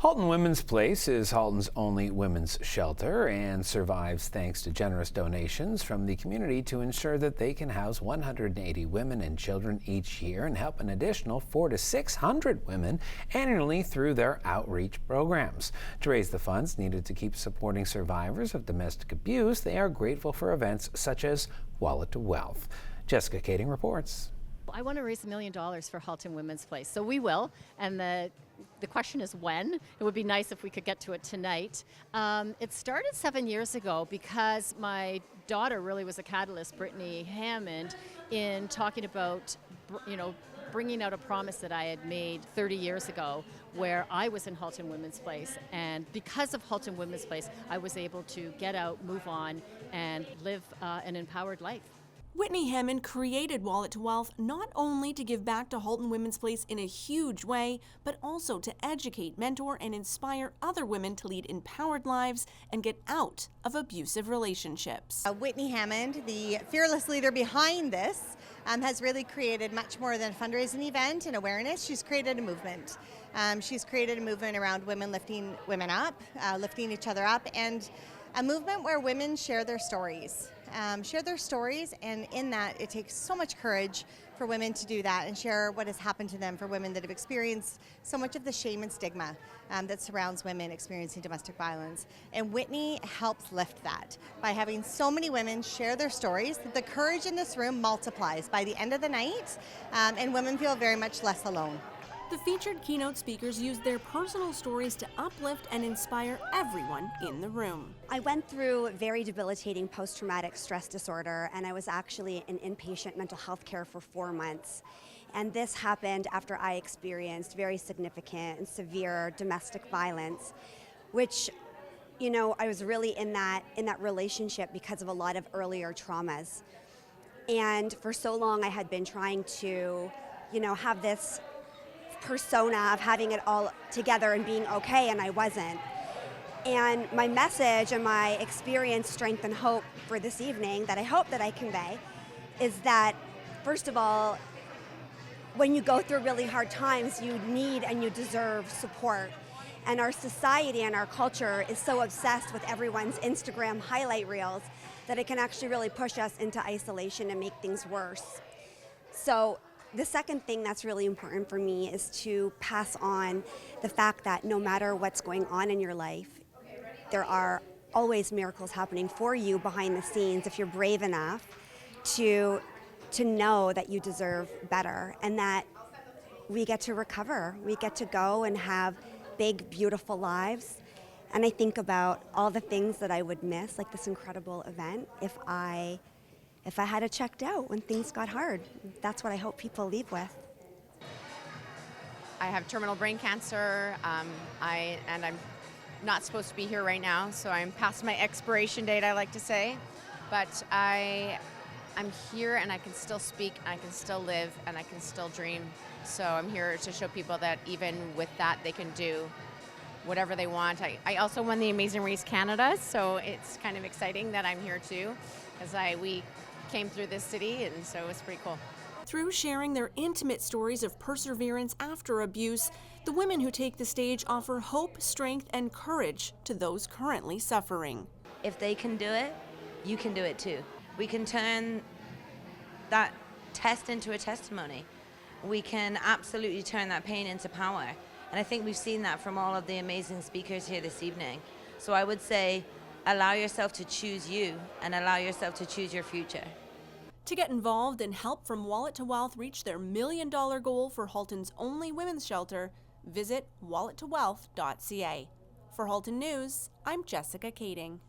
Halton Women's Place is Halton's only women's shelter and survives thanks to generous donations from the community to ensure that they can house 180 women and children each year and help an additional 400 to 600 women annually through their outreach programs. To raise the funds needed to keep supporting survivors of domestic abuse, they are grateful for events such as Wallet to Wealth. Jessica Kading reports. I want to raise $1 million for Halton Women's Place, so we will, and the question is when. It would be nice if we could get to it tonight. It started 7 years ago because my daughter really was a catalyst, Brittany Hammond, in talking about, bringing out a promise that I had made 30 years ago where I was in Halton Women's Place, and because of Halton Women's Place, I was able to get out, move on, and live an empowered life. Whitney Hammond created Wallet to Wealth not only to give back to Halton Women's Place in a huge way, but also to educate, mentor, and inspire other women to lead empowered lives and get out of abusive relationships. Whitney Hammond, the fearless leader behind this, has really created much more than a fundraising event and awareness. She's created a movement. She's created a movement around women lifting women up, lifting each other up, and a movement where women share their stories. And in that it takes so much courage for women to do that and share what has happened to them, for women that have experienced so much of the shame and stigma that surrounds women experiencing domestic violence. And Whitney helps lift that by having so many women share their stories that the courage in this room multiplies by the end of the night, and women feel very much less alone. The featured keynote speakers used their personal stories to uplift and inspire everyone in the room. I went through very debilitating post-traumatic stress disorder, and I was actually in inpatient mental health care for 4 months. And this happened after I experienced very significant and severe domestic violence, which, I was really in that relationship because of a lot of earlier traumas. And for so long I had been trying to, have this persona of having it all together and being okay, and I wasn't. And my message and my experience, strength, and hope for this evening that I hope that I convey is that, first of all, when you go through really hard times, you need and you deserve support. And our society and our culture is so obsessed with everyone's Instagram highlight reels that it can actually really push us into isolation and make things worse. So the second thing that's really important for me is to pass on the fact that no matter what's going on in your life, there are always miracles happening for you behind the scenes if you're brave enough to know that you deserve better and that we get to recover. We get to go and have big, beautiful lives. And I think about all the things that I would miss, like this incredible event, if I had it checked out when things got hard. That's what I hope people leave with. I have terminal brain cancer, and I'm not supposed to be here right now, so I'm past my expiration date, I like to say. But I'm here, and I can still speak, I can still live, and I can still dream. So I'm here to show people that even with that, they can do whatever they want. I also won the Amazing Race Canada, so it's kind of exciting that I'm here too, because we came through this city, and so it's pretty cool. Through sharing their intimate stories of perseverance after abuse, the women who take the stage offer hope, strength, and courage to those currently suffering. If they can do it, you can do it too. We can turn that test into a testimony. We can absolutely turn that pain into power. And I think we've seen that from all of the amazing speakers here this evening. So I would say, allow yourself to choose you and allow yourself to choose your future. To get involved and help from Wallet to Wealth reach their $1 million goal for Halton's only women's shelter, visit wallettowealth.ca. For Halton News, I'm Jessica Kading.